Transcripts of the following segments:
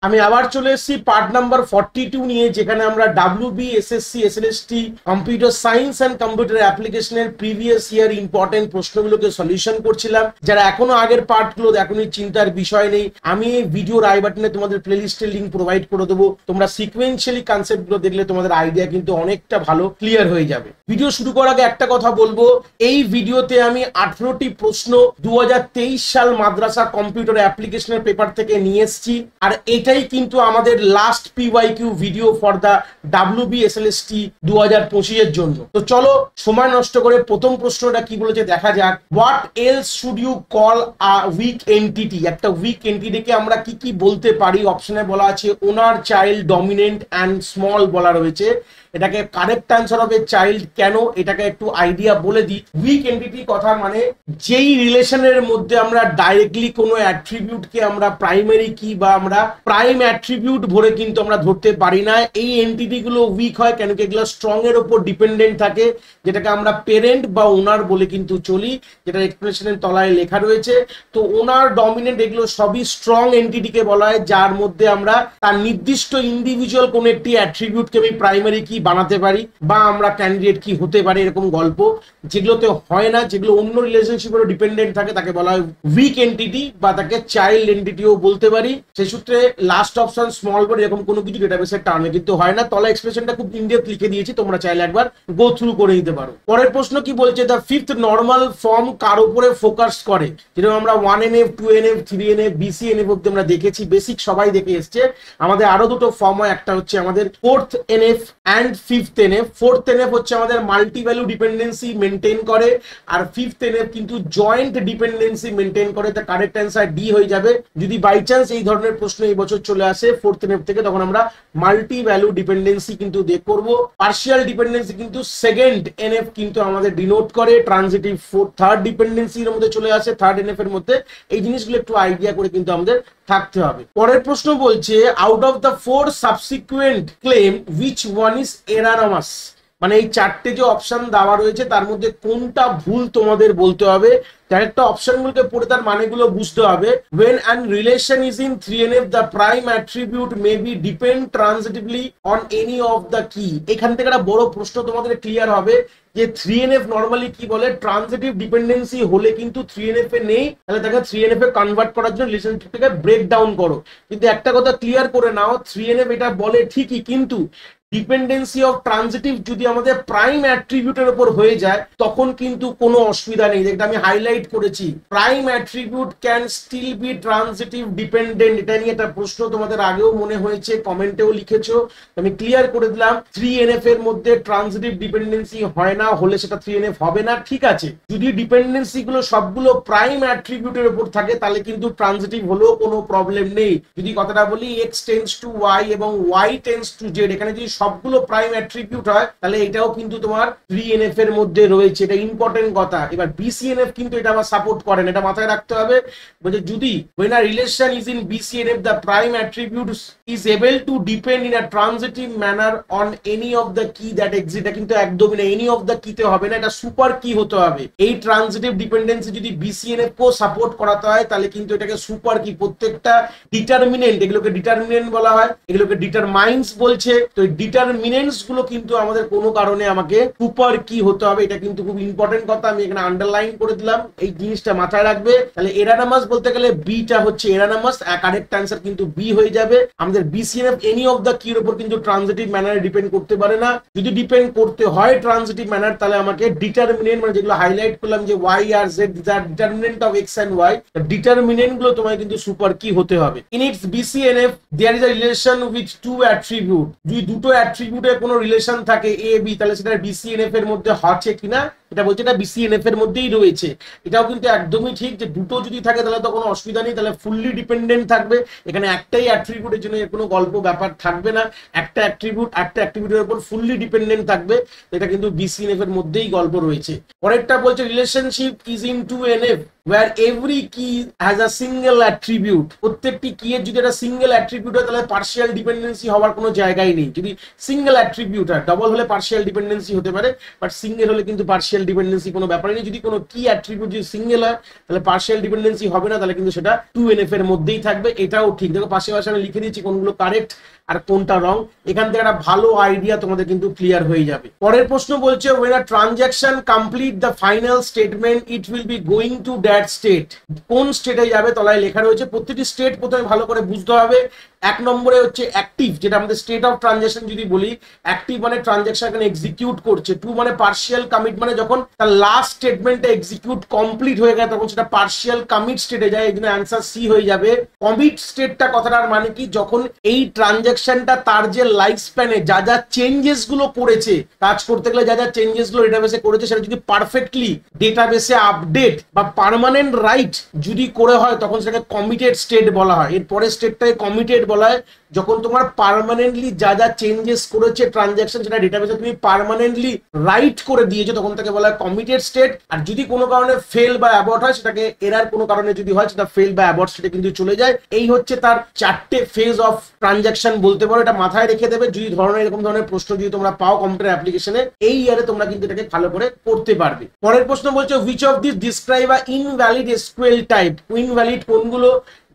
আমি আবার চলে এসেছি পার্ট নাম্বার 42 নিয়ে, যেখানে আমরা WB SSC SLST computer science and computer অ্যাপ্লিকেশনের প্রিভিয়াস ইয়ার ইম্পর্টেন্ট প্রশ্নগুলোকে সলিউশন করছিলাম। যারা এখনো আগের পার্টগুলো দেখোনি, চিন্তার বিষয় নেই, আমি এই ভিডিওর আই বাটনে তোমাদের প্লেলিস্টের লিঙ্ক প্রোভাইড করে দেবো। তোমরা সিকোয়েন্সিয়ালি কনসেপ্টগুলো দেখলে তোমাদের আইডিয়া কিন্তু অনেকটা ভালো ক্লিয়ার হয়ে যাবে। ভিডিও শুরু করার আগে একটা কথা বলবো, এই ভিডিওতে আমি 18টি প্রশ্ন 2023 সাল মাদ্রাসা কম্পিউটার অ্যাপ্লিকেশনের পেপার থেকে নিয়ে এসেছি। আর এটাই কিন্তু আমাদের last PYQ video for the WB SLST 2025 এর জন্য। তো চলো সময় নষ্ট করে প্রথম প্রশ্নটা কি বলেছে দেখা যাক। What else should you call a weak entity? একটা উইক এন্টিটিকে আমরা কি কি বলতে পারি? অপশনে বলা আছে owner, child, dominant and small বলা রয়েছে। এটাকে কারেক্ট অ্যান্সার হবে চাইল্ড। কেন? এটাকে একটু আইডিয়া বলে দিই। উইক এন্টিটি কথা মানে যেই রিলেশনের মধ্যে আমরা ডাইরেক্টলি কোনো অ্যাট্রিবিউটকে আমরা প্রাইমারি কি বা আমরা প্রাইম অ্যাট্রিবিউট ভরে কিন্তু আমরা ধরতে পারি না, এই এন্টিটি গুলো উইক হয়। কেন কি? এগুলো স্ট্রং এর উপর ডিপেন্ডেন্ট থাকে, যেটাকে আমরা পেরেন্ট বা ওনার বলে কিন্তু চলি, যেটা এক্সপ্রেশনের তলায় লেখা রয়েছে। তো ওনার, ডমিনেন্ট এগুলো সবই স্ট্রং এন্টিটিকে বলা হয়, যার মধ্যে আমরা তার নির্দিষ্ট ইন্ডিভিজুয়াল কোন একটি অ্যাট্রিবিউটকে আমি প্রাইমারি কি বানাতে পারি বা আমরা ক্যান্ডিডেট কি হতে পারে, এরকম গল্প। যেগুলোতে হয় না, যেগুলো অন্য রিলেশনশিপের ডিপেন্ডেন্ট থাকে, তাকে বলা হয় উইক এন্টিটি বা তাকে চাইল্ড এন্টিটিও বলতে পারি। সেই সূত্রে লাস্ট অপশন স্মল বড় এরকম কোনো কিছু ডেটাবেসের টার্মে কিন্তু হয় না। তলা এক্সপ্রেশনটা খুব ইনডেপথ লিখে দিয়েছি, তোমরা চাইলে একবার গো থ্রু করে দিতে পারো। পরের প্রশ্ন কি বলছে, দ্য ফিফথ নর্মাল ফর্ম কার উপরে ফোকাস করে? যেরকম আমরা 1NF, 2NF, 3NF, BCNF অব্দি আমরা দেখেছি, বেসিক সবাই দেখে এসছে। আমাদের আরো দুটো ফর্ম হয়, একটা হচ্ছে আমাদের 4th NF and 5th NF। 4th NF হচ্ছে আমাদের মাল্টি ভ্যালু ডিপেন্ডেন্সি মেনটেন করে, আর 5th NF কিন্তু জয়েন্ট ডিপেন্ডেন্সি মেনটেন করে। তা কারেক্ট অ্যান্সার ডি হয়ে যাবে। যদি বাই চান্স এই ধরনের প্রশ্ন এই বছর চলে আসে 4th NF থেকে, তখন আমরা মাল্টি ভ্যালু ডিপেন্ডেন্সি কিন্তু দেখ করবো। পার্শিয়াল ডিপেন্ডেন্সি কিন্তু 2nd NF কিন্তু আমাদের ডিনোট করে। ট্রানজিটিভ 3rd ডিপেন্ডেন্সির মধ্যে চলে আসে 3rd NF এর মধ্যে। এই জিনিসগুলো একটু আইডিয়া করে কিন্তু আমাদের থাকতে হবে। পরের প্রশ্ন বলছে, out of the 4 subsequent claim which one is erroneous? মানে এই চারটে যে অপশন দেওয়া রয়েছে তার মধ্যে কোনটা ভুল তোমাদের বলতে হবে। একটা অপশনগুলোকে পড়ে তার মানেগুলো বুঝতে হবে। when an relation is in 3NF the prime attribute may be depend transitively on any of the key। এখান থেকে একটা বড় প্রশ্ন তোমাদের ক্লিয়ার হবে যে 3NF নরমালি কি বলে, ট্রানজিটিভ ডিপেন্ডেন্সি হলে কিন্তু 3NF এ নেই, তাহলে তাকে 3NF এ কনভার্ট করার জন্য রিলেশনশিপটাকে ব্রেক ডাউন করো। কিন্তু একটা কথা ক্লিয়ার করে নাও, 3NF এটা বলে ঠিকই, কিন্তু ডিপেন্ডেন্সি অফ ট্রানজিটিভ যদি আমাদের প্রাইম অ্যাট্রিবিউটের উপর হয়ে যায় তখন কিন্তু কোনো অসুবিধা নেই। যেটা আমি হাইলাইট করেছি, prime attribute can still be transitive dependent. এটা নিয়ে একটা প্রশ্ন তোমাদের আগেও মনে হয়েছে, কমেন্টেও লিখেছো, আমি ক্লিয়ার করে দিলাম। 3NF এর মধ্যে ট্রানজিটিভ ডিপেন্ডেন্সি হয় না, হলে সেটা 3NF হবে না। ঠিক আছে, যদি ডিপেন্ডেন্সি গুলো সবগুলো প্রাইম অ্যাট্রিবিউটের উপর থাকে তাহলে কিন্তু ট্রানজিটিভ হলেও কোনো প্রবলেম নেই। যদি কথাটা বলি x টেন্ডস টু y এবং y টেন্ডস টু z, এখানে যদি সবগুলো প্রাইম অ্যাট্রিবিউট হয় তাহলে এটাও কিন্তু তোমার 3NF এর মধ্যে রয়েছে। এটা ইম্পর্টেন্ট কথা। এবার BCNF কিন্তু এটা আবার সাপোর্ট করে না, এটা মাথায় রাখতে হবে। বলছে যদি when a relation is in BCNF the prime attribute is able to depend in a transitive manner on any of the key that exist। এটা কিন্তু একদমই না, any of the key তে হবে না, এটা সুপার কি হতে হবে। এই ট্রানজিটিভ ডিপেন্ডেন্সি যদি BCNF কেও সাপোর্ট করাতে হয় তাহলে কিন্তু এটাকে সুপার কি, প্রত্যেকটা ডিটারমিনেন্ট, এগুলোকে ডিটারমিনেন্ট বলা হয়, এগুলোকে ডিটারমাইন্স বলছে। তো ডিটারমিনেন্টস গুলো কিন্তু আমাদের কোনো কারণে আমাকে সুপার কি হতে হবে, এটা কিন্তু খুব ইম্পর্টেন্ট কথা। আমি এখানে আন্ডারলাইন করে দিলাম, এই জিনিসটা মাথায় রাখবে। তাহলে এরানামাস বলতে গেলে বিটা হচ্ছে এরানামাস, কারেক্ট অ্যান্সার কিন্তু বি হয়ে যাবে। আমাদের BCNF এনি অফ দ্য কির উপর কিন্তু ট্রানজিটিভ ম্যানারে ডিপেন্ড করতে পারে না। যদি ডিপেন্ড করতে হয় ট্রানজিটিভ ম্যানার, তাহলে আমাকে ডিটারমিনেন্ট, মানে যেগুলো হাইলাইট করলাম যে y আর z, determinant of x and y, determinant গুলো তোমায় কিন্তু সুপার কি হতে হবে। In its BCNF there is a relation with two attribute। যদি দুটো অ্যাট্রিবিউটের কোনো রিলেশন থাকে A B, তাহলে সেটা BCNF এর মধ্যে হচ্ছে কিনা এটা বলছে, এটা BCNF এর মধ্যেই রয়েছে। এটাও কিন্তু একদমই ঠিক যে দুটো যদি থাকে তাহলে তো কোনো অসুবিধা নেই, তাহলে ফুললি ডিপেন্ডেন্ট থাকবে। এখানে একটাই অ্যাট্রিবিউটের জন্য এর কোনো গল্প ব্যাপার থাকবে না, একটা অ্যাট্রিবিউটের উপর ফুললি ডিপেন্ডেন্ট থাকবে। এটা কিন্তু BCNF এর মধ্যেই গল্প রয়েছে। পরেরটা বলছে relationship is in 2NF where every key has a single attribute, প্রত্যেকটি কি এর যদি একটা সিঙ্গেল অ্যাট্রিবিউট হয় তাহলে পার্শিয়াল ডিপেন্ডেন্সি হওয়ার কোনো জায়গাই নেই। যদি সিঙ্গেল অ্যাট্রিবিউট হয়, ডাবল হলে পার্শিয়াল ডিপেন্ডেন্সি হতে পারে, বাট সিঙ্গেল হলে কিন্তু পার্শিয়াল ডিপেন্ডেন্সি কোনো ব্যাপারই নেই। যদি কোনো কি অ্যাট্রিবিউট যদি সিঙ্গেল হয় তাহলে পার্শিয়াল ডিপেন্ডেন্সি হবে না, তাহলে কিন্তু সেটা 2NF এর মধ্যেই থাকবে। এটাও ঠিক, দেখো পাশে পাশে আমি লিখে দিচ্ছি কোনগুলো কারেক্ট আর কোনটা রং। এখান থেকে একটা ভালো আইডিয়া তোমাদের কিন্তু ক্লিয়ার হয়ে যাবে। পরের প্রশ্ন বলছে when a transaction complete the final statement it will be going to that state, কোন স্টেটে যাবে তলায় লেখা রয়েছে। প্রত্যেকটি স্টেট প্রথমে ভালো করে বুঝতে হবে। এক নম্বরে হচ্ছে অ্যাক্টিভ, যেটা আমাদের স্টেট অফ ট্রানজাকশন যদি বলি, অ্যাক্টিভ মানে ট্রানজাকশন এখানে এক্সিকিউট করছে। টু মানে পার্শিয়াল কমিট, মানে যখন তার লাস্ট স্টেটমেন্টটা এক্সিকিউট কমপ্লিট হয়ে গেছে তখন সেটা পার্শিয়াল কমিট স্টেটে যায়, এই জন্য অ্যান্সার সি হয়ে যাবে। কমিট স্টেটটা কথাটার মানে কি, যখন এই ট্রানজাকশনটা তার যে লাইফ স্প্যানে যা যা চেঞ্জেস গুলো করেছে, কাজ করতে গেলে যা যা চেঞ্জেস গুলো ডেটাবেসে করেছে সেটা যদি পারফেক্টলি ডেটাবেসে আপডেট বা পার্মানেন্ট রাইট যদি করে হয় তখন সেটাকে কমিটেড স্টেট বলা হয়। এর পরের স্টেটটাকে কমিটেড বলা হয় যখন তোমার পার্মানেন্টলি যা যা চেঞ্জেস করেছে ট্রানজাকশন সেটা ডেটাবেসে তুমি পার্মানেন্টলি রাইট করে দিয়েছো তখন তাকে বলা হয় কমিটেড স্টেট। আর যদি কোনো কারণে ফেল বা অ্যাবর্ট হয়, সেটাকে এরার কোনো কারণে যদি হয় সেটা ফেল বা অ্যাবর্ট স্টেটে কিন্তু চলে যায়। এই হচ্ছে তার 4টে ফেজ অফ ট্রানজাকশন বলতে পারো। এটা মাথায় রেখে দেবে, যদি ধরনের এরকম ধরনের প্রশ্ন যদি তোমরা পাও কম্পিউটার অ্যাপ্লিকেশনে, এই ইয়ারে তোমরা কিন্তু এটাকে ভালো করে করতে পারবে। পরের প্রশ্ন বলছে which of these describe a invalid SQL type, invalid কোনগুলো?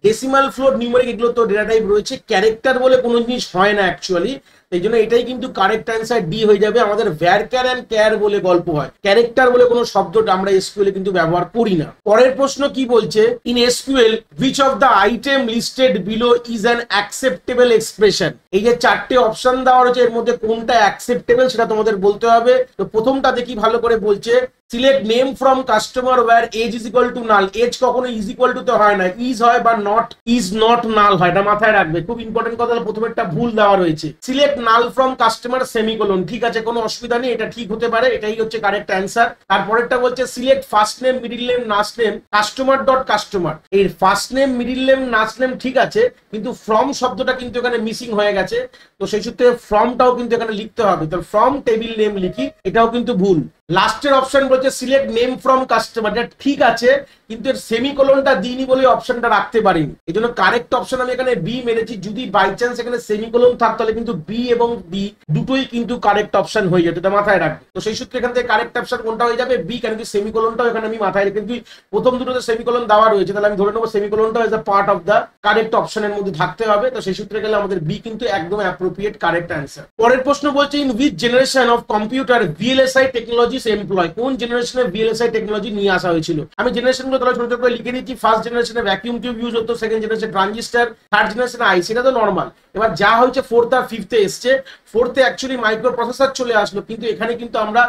ডেসিমাল ফ্লোট, নিউমেরিক, এগুলো তো ডেটা টাইপ রয়েছে। ক্যারেক্টার বলে কোনো জিনিস হয় না অ্যাকচুয়ালি, এই জন্য এটাই কিন্তু কারেক্ট অ্যান্সার ডি হয়ে যাবে। আমাদের ভ্যারক্যার এন্ড ক্যার বলে গল্প হয়, ক্যারেক্টার বলে কোনো শব্দটা আমরা এসকিউএল এ কিন্তু ব্যবহার করি না। পরের প্রশ্ন কি বলছে, in SQL which of the item listed below is an acceptable expression, এই যে 4টে অপশন দেওয়া রয়েছে এর মধ্যে কোনটা অ্যাকসেপ্টেবল সেটা তোমাদের বলতে হবে। তো প্রথমটা দেখি ভালো করে, বলছে select name from customer where age is equal to null. Age কখনো ইজ ইকুয়াল টু তে হয় না, ইজ হয় বা নট, ইজ নট নাল হয়, এটা মাথায় রাখবে, খুব ইম্পর্টেন্ট কথা। প্রথমেরটা ভুল দেওয়া রয়েছে, select null from customer semicolon, ঠিক আছে কোনো অসুবিধা নেই, এটা ঠিক হতে পারে, এটাই হচ্ছে কারেক্ট অ্যান্সার। তারপরেরটা বলছে select first name middle name last name customer dot customer, এই first name middle name last name ঠিক আছে, কিন্তু ফ্রম শব্দটা কিন্তু এখানে মিসিং হয়ে গেছে, তো সেই সূত্রে ফ্রমটাও কিন্তু এখানে লিখতে হবে, তো ফ্রম টেবিল নেম লিখি, এটাও কিন্তু ভুল। লাস্টের অপশন বলছে সিলেক্ট নেম ফ্রম কাস্টমার, এটা ঠিক আছে কিন্তু এর সেমিকোলনটা দিইনি বলে অপশনটা রাখতে পারিনি, এই জন্য কারেক্ট অপশন আমি এখানে বি মেরেছি। যদি বাই চান্স এখানে সেমিকোলন থাকতো তাহলে কিন্তু বি এবং বি দুটোই কিন্তু কারেক্ট অপশন হয়ে যেত, এটা মাথায় রাখবে। তো সেই সূত্রে এখান থেকে কারেক্ট অপশন কোনটা হয়ে যাবে, বি, কারণ কি সেমিকোলনটাও এখানে আমি মাথায় রেখে, কিন্তু প্রথম দুটোতে সেমিকোলন দেওয়া রয়েছে, তাহলে আমি ধরে নেবো সেমিকোলনটাও as a part of the correct অপশনের মধ্যে থাকতে হবে। তো সেই সূত্রে গেলে আমাদের বি কিন্তু একদম অ্যাপ্রোপ্রিয়েট কারেক্ট অ্যান্সার। পরের প্রশ্ন বলছে in which generation of computer VLSI technologies employ, কোন জেনারেশনে ভিএলএসআই টেকনোলজি নিয়ে আসা হয়েছিল। আমি জেনারেশন গুলো তাহলে ছোট ছোট করে লিখে দিচ্ছি। ফার্স্ট জেনারেশনে ভ্যাকিউম টিউব ইউজ হতো, সেকেন্ড জেনারেশন ট্রানজিস্টার, থার্ড জেনারেশনে আইসি, এটা তো নর্মাল। এবার যা হয়েছে ফোর্থ আর ফিফথে এসছে, ফোর্থে অ্যাকচুয়ালি মাইক্রো প্রসেসর চলে আসলো, কিন্তু এখানে কিন্তু আমরা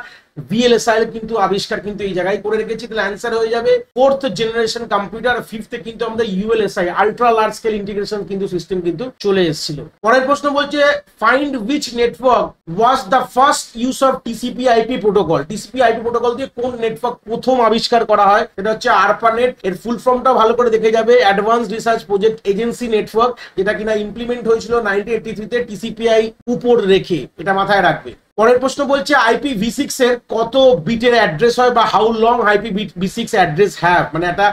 ভিএলএসআই এর কিন্তু আবিষ্কার কিন্তু এই জায়গায় করে রেখেছি, তাহলে অ্যান্সার হয়ে যাবে ফোর্থ জেনারেশন কম্পিউটার। ফিফথে কিন্তু আমাদের ইউএলএসআই আল্ট্রা লার্জ স্কেল ইন্টিগ্রেশন কিন্তু সিস্টেম কিন্তু চলে এসেছিল। পরের প্রশ্ন বলছে find which network was the first use of TCP IP protocol, TCP IP protocol দিয়ে কোন নেটওয়ার্ক প্রথম আবিষ্কার করা হয়, এটা হচ্ছে আরপানেট। এর ফুল ফর্মটাও ভালো করে দেখে যাবে, advance research project agency network, যেটা কিনা ইমপ্লিমেন্ট হয়েছিল 1983 তে টিসিপিআই উপর রেখে, এটা মাথায় রাখবে। পরের প্রশ্ন বলছে IPv6 এর কত বিটের অ্যাড্রেস হয়, বা how long IPv6 address have, মানে একটা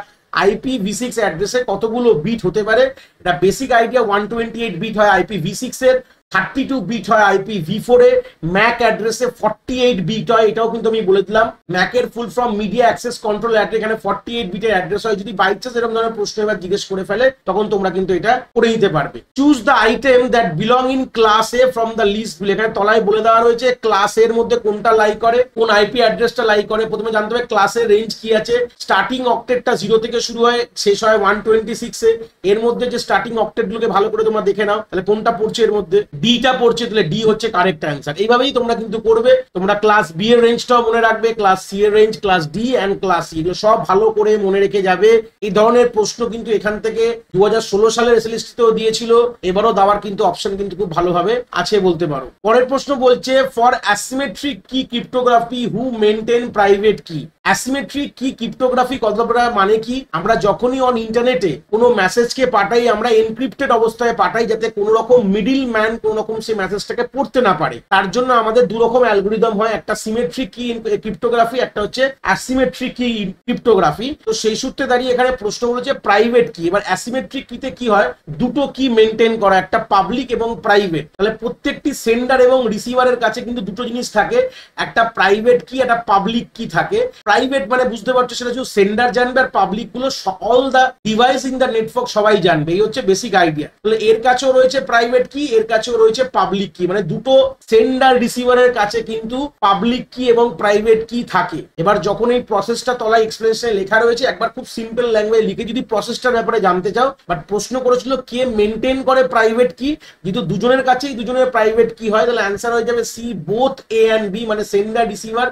IPv6 অ্যাড্রেসে কতগুলো বিট হতে পারে। এটা বেসিক আইডিয়া, 128 বিট হয় IPv6 এর, 32 বিট হয় IPv4 এ, ম্যাক অ্যাড্রেসে 48 বিট হয়, এটাও কিন্তু আমি বলে দিলাম। ম্যাকের full form media access control address, এখানে 48 বিটের অ্যাড্রেস হয়। যদি বাই চান্স এরকম ধরনের প্রশ্ন এবার জিজ্ঞেস করে ফেলে তখন তোমরা কিন্তু এটা করে নিতে পারবে। Choose the item that belong in class A from the list, এখানে তলায় বলে দেওয়া রয়েছে ক্লাস এর মধ্যে কোনটা লাই করে, কোন আইপি অ্যাড্রেসটা লাই করে। প্রথমে জানতে হবে ক্লাসের রেঞ্জ কি আছে, স্টার্টিং অক্টেটটা 0 থেকে শুরু হয়, শেষ হয় 126 এ। এর মধ্যে যে স্টার্টিং অক্টেট গুলোকে ভালো করে তোমরা দেখে নাও, তাহলে কোনটা পড়ছে এর মধ্যে, ডিটা পড়ছে, তাহলে ডি হচ্ছে কারেক্ট অ্যান্সার। এইভাবেই তোমরা কিন্তু করবে। তোমরা ক্লাস বি এর রেঞ্জটাও মনে রাখবে, ক্লাস সি এর range, class D and class C, এগুলো সব ভালো করে মনে রেখে যাবে। এই ধরনের প্রশ্ন কিন্তু এখান থেকে 2016 সালের এসএলএসটি তেও দিয়েছিল, এবারও দেওয়ার কিন্তু অপশন কিন্তু খুব ভালোভাবে আছে বলতে পারো। পরের প্রশ্ন বলছে ফর অ্যাসিমেট্রিক কি ক্রিপ্টোগ্রাফি হু মেনটেন প্রাইভেট কি, অ্যাসিমেট্রিক কি ক্রিপ্টোগ্রাফি কথাটা মানে কি, আমরা যখনই অন ইন্টারনেটে কোনো মেসেজকে পাঠাই আমরা এনক্রিপ্টেড অবস্থায় পাঠাই, যাতে কোনো রকম মিডল ম্যান কোনো রকম সেই মেসেজটাকে পড়তে না পারে। তার জন্য আমাদের দু রকম অ্যালগরিদম হয়, একটা সিমেট্রিক কি ক্রিপ্টোগ্রাফি, একটা হচ্ছে অ্যাসিমেট্রিক কি ক্রিপ্টোগ্রাফি। তো সেই সূত্রে দাঁড়িয়ে এখানে প্রশ্ন হচ্ছে প্রাইভেট কি। এবার অ্যাসিমেট্রিক কিতে কি হয়, দুটো কি মেনটেন করা, একটা পাবলিক এবং প্রাইভেট। তাহলে প্রত্যেকটি সেন্ডার এবং রিসিভারের কাছে কিন্তু দুটো জিনিস থাকে, একটা প্রাইভেট কি, একটা পাবলিক কি থাকে। প্রাইভেট মানে বুঝতে পারছো সেটা শুধু সেন্ডার জানবে, আর পাবলিক গুলো all the device in the network সবাই জানবে। এই হচ্ছে বেসিক আইডিয়া। তাহলে এর কাছেও রয়েছে প্রাইভেট কি, এর কাছেও রয়েছে পাবলিক কি, মানে দুটো সেন্ডার রিসিভারের কাছে কিন্তু পাবলিক কি এবং প্রাইভেট কি থাকে। এবার যখন এই প্রসেসটা তলায় এক্সপ্লেনেশনে লেখা রয়েছে, একবার খুব সিম্পল ল্যাঙ্গুয়েজ লিখে যদি প্রসেসটার ব্যাপারে জানতে চাও, বাট প্রশ্ন করেছিল কে মেনটেন করে প্রাইভেট কি, যেহেতু দুজনের কাছেই দুজনের প্রাইভেট কি হয়, তাহলে অ্যান্সার হয়ে যাবে C, both A and B, মানে সেন্ডার রিসিভার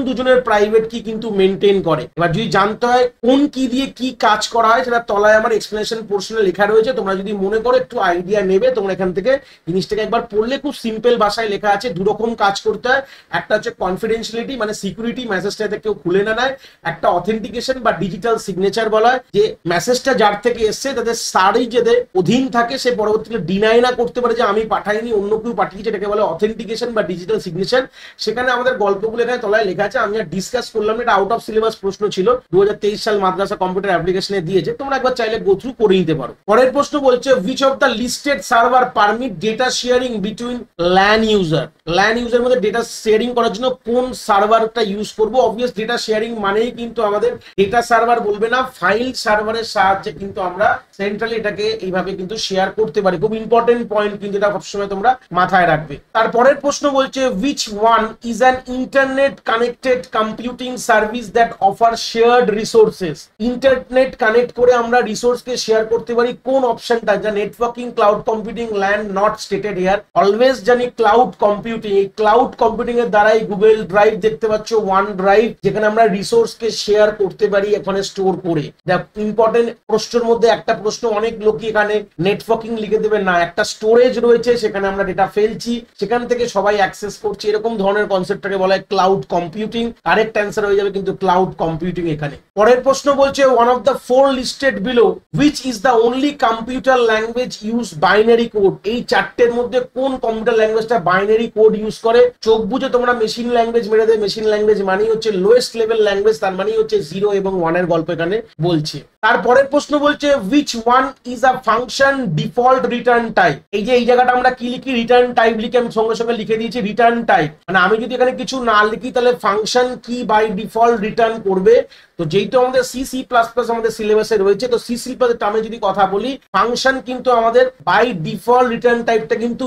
দুজনের প্রাইভেট কি কিন্তু মেনটেন করে। এবার যদি জানতে হয় কোন কি দিয়ে কি কাজ করা হয়, সেটা তলায় আমার এক্সপ্লেনেশন পোর্শনে লেখা রয়েছে। তোমরা যদি মনে করো একটু আইডিয়া নেবে, তোমরা এখান থেকে জিনিসটাকে একবার পড়লে খুব সিম্পল ভাষায় লেখা আছে। দু রকম কাজ করতে হয়, একটা হচ্ছে কনফিডেন্সিয়ালিটি মানে সিকিউরিটি, মেসেজটাতে কেউ খুলে না নেয়। একটা অথেন্টিকেশন বা ডিজিটাল সিগনেচার বলা হয়, যে মেসেজটা যার থেকে এসছে তাদের সারই যাদের অধীন থাকে, সে পরবর্তীতে ডিনাই না করতে পারে যে আমি পাঠাইনি, অন্য কেউ পাঠিয়েছে, এটাকে বলে অথেন্টিকেশন বা ডিজিটাল সিগনেচার। সেখানে আমাদের গল্পগুলো এখানে তলায় লেখা আছে, আমি আর ডিসকাস করলাম, এটা আউট অফ সিলেবাস প্রশ্ন ছিল, 2023 সাল মাদ্রাসা কম্পিউটার অ্যাপ্লিকেশনে দিয়েছে, তোমরা একবার চাইলে গো থ্রু করে নিতে পারো। পরের প্রশ্ন বলছে which of the listed server permit data sharing between LAN user। LAN user মধ্যে ডেটা শেয়ারিং করার জন্য কোন সার্ভারটা ইউজ করবো। অবভিয়াস ডেটা শেয়ারিং মানেই কিন্তু আমাদের ডেটা সার্ভার বলবে না, ফাইল সার্ভারের সাহায্যে কিন্তু আমরা সেন্ট্রালি এটাকে এইভাবে কিন্তু শেয়ার করতে পারি। খুব ইম্পর্টেন্ট পয়েন্ট কিন্তু এটা সবসময় তোমরা মাথায় রাখবে। তারপরের প্রশ্ন বলছে which one is an internet connected computing service that offer shared resources। Internet connect করে আমরা রিসোর্সকে শেয়ার করতে পারি কোন অপশনটা, যা networking, cloud computing, LAN not stated here. Always জানি ক্লাউড কম্পিউটিং, এই ক্লাউড কম্পিউটিং এর দ্বারাই গুগল ড্রাইভ দেখতে পাচ্ছ, ওয়ান ড্রাইভ, যেখানে আমরা রিসোর্সকে শেয়ার করতে পারি এখানে স্টোর করে। ইম্পর্টেন্ট প্রশ্নের মধ্যে একটা প্রশ্ন অনেক লোকই এখানে নেটওয়ার্কিং লিখে দেবে না, একটা স্টোরেজ রয়েছে সেখানে আমরা ডেটা ফেলছি, সেখান থেকে সবাই অ্যাক্সেস করছে, এরকম ধরনের কনসেপ্টটাকে বলা হয় ক্লাউড কম্পিউটিং। কারেক্ট অ্যান্সার হয়ে যাবে কিন্তু ক্লাউড কম্পিউটিং এখানে। পরের প্রশ্ন বলছে one of the four listed below which is the only computer language use binary code। এই চারটের মধ্যে কোন কম্পিউটার ল্যাঙ্গুয়েজটা বাইনারি কোড ইউজ করে। চোখ বুঝে তোমরা মেশিন ল্যাঙ্গুয়েজ মেরে দেবে, মেশিন ল্যাঙ্গুয়েজ মানেই হচ্ছে লোয়েস্ট লেভেল ল্যাঙ্গুয়েজ, তার মানেই হচ্ছে 0 এবং 1 এর গল্প এখানে বলছে। তারপরের প্রশ্ন বলছে which one is a function default return type। এই যে এই জায়গাটা আমরা কি লিখি, রিটার্ন টাইপ লিখে আমি সঙ্গে সঙ্গে লিখে দিয়েছি রিটার্ন টাইপ, মানে আমি যদি এখানে কিছু না লিখি তাহলে ফাংশন কি বাই ডিফল্ট রিটার্ন করবে। তো যেহেতু আমাদের সি প্লাস প্লাস আমাদের সিলেবাসে রয়েছে, তো সি প্লাস টার্মে যদি কথা বলি, ফাংশন কিন্তু আমাদের বাই ডিফল্ট রিটার্ন টাইপটা কিন্তু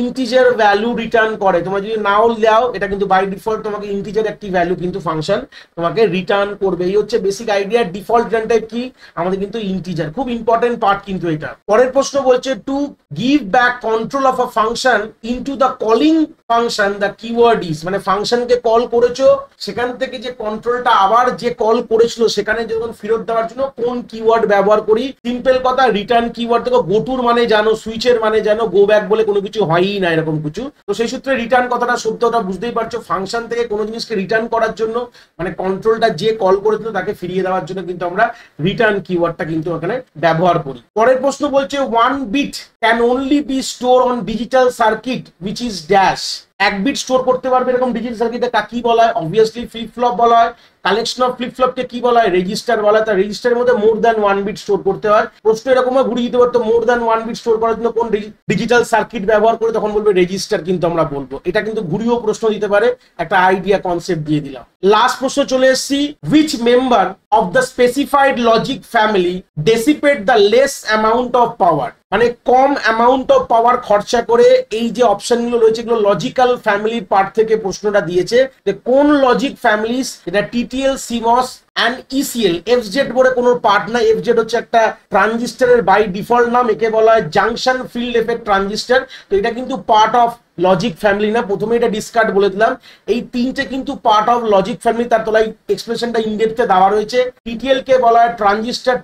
ইন্টিজার ভ্যালু রিটার্ন করে। তোমরা যদি নাও দাও, এটা কিন্তু বাই ডিফল্ট তোমাকে ইন্টিজার একটি ভ্যালু কিন্তু ফাংশন তোমাকে রিটার্ন করবে। এই হচ্ছে basic idea. Default return type কি, আমাদের কিন্তু ইন্টিজার, খুব ইম্পর্টেন্ট পার্ট কিন্তু এটা। পরের প্রশ্ন বলছে to give back control of a function into the calling function the keyword is, মানে ফাংশনকে কল করেছো, সেখান থেকে যে কন্ট্রোলটা আবার যে কল করেছিল সেখানে যখন ফেরত দেওয়ার জন্য কোন কিওয়ার্ড ব্যবহার করি। সিম্পল কথা, রিটার্ন কিওয়ার্ড থেকে গোটুর মানে জানো, সুইচের মানে জানো, গো ব্যাক বলে কোনো কিছু হয়ই না এরকম কিছু। তো সেই সূত্রে রিটার্ন কথাটা সত্যটা বুঝতেই পারছো, ফাংশন থেকে কোনো জিনিসকে রিটার্ন করার জন্য, মানে কন্ট্রোলটা যে কল করেছিল তাকে ফিরিয়ে দেওয়ার জন্য কিন্তু আমরা রিটার্ন কিওয়ার্ডটা কিন্তু এখানে ব্যবহার করি। পরের প্রশ্ন বলছে one bit can only be store on digital circuit which is dash. এক বিট স্টোর করতে পারবে এরকম ডিজিটাল সার্কিটে কি বলা হয়, অবভিয়াসলি ফ্লিপ ফ্লপ বলা হয়। কালেকশন অফ ফ্লিপ ফ্লপকে কি বলা হয়, রেজিস্টার বলা হয়। তার রেজিস্টারের মধ্যে মোর দ্যান 1 বিট স্টোর করতে হয়। প্রশ্ন এরকম ঘুরিয়ে দিতে পারতো, মোর দ্যান 1 বিট স্টোর করার জন্য কোন ডিজিটাল সার্কিট ব্যবহার করে, তখন বলবে রেজিস্টার কিন্তু আমরা বলবো। এটা কিন্তু ঘুরিয়েও প্রশ্ন দিতে পারে, একটা আইডিয়া কনসেপ্ট দিয়ে দিলাম। লাস্ট প্রশ্ন চলে এসেছি, which member of the specified logic family dissipate the less amount of power। মানে কম অ্যামাউন্ট অফ পাওয়ার খরচা করে, এই যে অপশনগুলো রয়েছে এগুলো লজিক্যাল ফ্যামিলির পার্ট থেকে প্রশ্নটা দিয়েছে, যে কোন লজিক ফ্যামিলিস, এটা TTL, seems and ECL. FZ বলে কোনো পার্ট না, এফজেড হচ্ছে একটা ট্রানজিস্টারের বাই ডিফল্ট নাম, একে বলা হয় জাংশন ফিল্ড এফেক্ট ট্রানজিস্টার। তো এটা কিন্তু পার্ট অফ লজিক ফ্যামিলি না, প্রথমে এটা ডিসকার্ড বলে দিলাম। এই তিনটে কিন্তু পার্ট অফ লজিক ফ্যামিলি, তার তলায় এক্সপ্রেশনটা ইনডেপথে দেওয়া রয়েছে। টিটিএল কে বলা হয়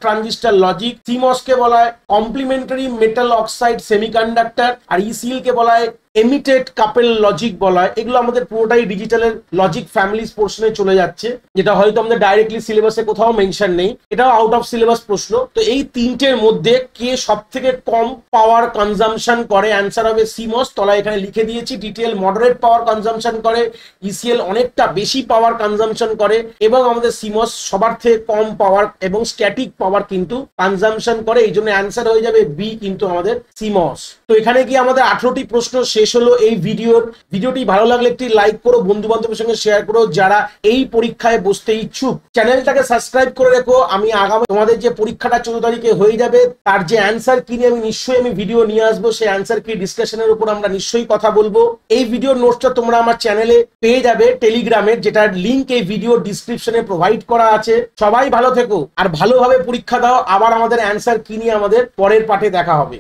ট্রানজিস্টার লজিক, সিমস কে বলা হয় কমপ্লিমেন্টারি মেটাল অক্সাইড সেমিকন্ডাক্টর, আর ইসিএল কে বলা হয় এমিটেড কাপেল লজিক বলা হয়, এগুলো আমাদের পুরোটাই ডিজিটালের লজিক ফ্যামিলিজ পোর্শনে চলে যাচ্ছে, যেটা হয়তো আমাদের ডাইরেক্টলি সিলেবাসে কোথাও মেনশন নেই, এটাও আউট অফ সিলেবাস প্রশ্ন। তো এই তিনটের মধ্যে কে সব থেকে কম পাওয়ার কনজাম্পশন করে, অ্যান্সার হবে সিমস। তলায় এখানে লিখে দিয়েছি, ডিটিএল মডারেট পাওয়ার কনজাম্পশন করে, ইসিএল অনেকটা বেশি পাওয়ার কনজাম্পশন করে, এবং আমাদের সিমস সবার থেকে কম পাওয়ার এবং স্ট্যাটিক পাওয়ার কিন্তু কনজাম্পশন করে। এই জন্য অ্যান্সার হয়ে যাবে বি, কিন্তু আমাদের সিমস। তো এখানে কি আমাদের 18টি প্রশ্ন শেষ হলো এই ভিডিওটি ভালো লাগলে একটি লাইক করো, বন্ধু বান্ধবের সঙ্গে শেয়ার করো যারা এই পরীক্ষায় বসতে ইচ্ছুক। চ্যানেলটাকে সাবস্ক্রাইব করে রেখো। আমি আগামী তোমাদের যে পরীক্ষাটা 14 তারিখে হয়ে যাবে তার যে অ্যান্সার কি নিয়ে আমি নিশ্চয়ই ভিডিও নিয়ে আসবো, সেই অ্যান্সার কি ডিসকাশনের উপর আমরা নিশ্চয়ই কথা বলবো। এই ভিডিওর নোটসটা তোমরা আমার চ্যানেলে পেয়ে যাবে টেলিগ্রামের, যেটার লিঙ্ক এই ভিডিও ডিসক্রিপশনে প্রোভাইড করা আছে। সবাই ভালো থেকো আর ভালোভাবে পরীক্ষা দাও। আবার আমাদের অ্যান্সার কি নিয়ে আমাদের পরের পার্টে দেখা হবে।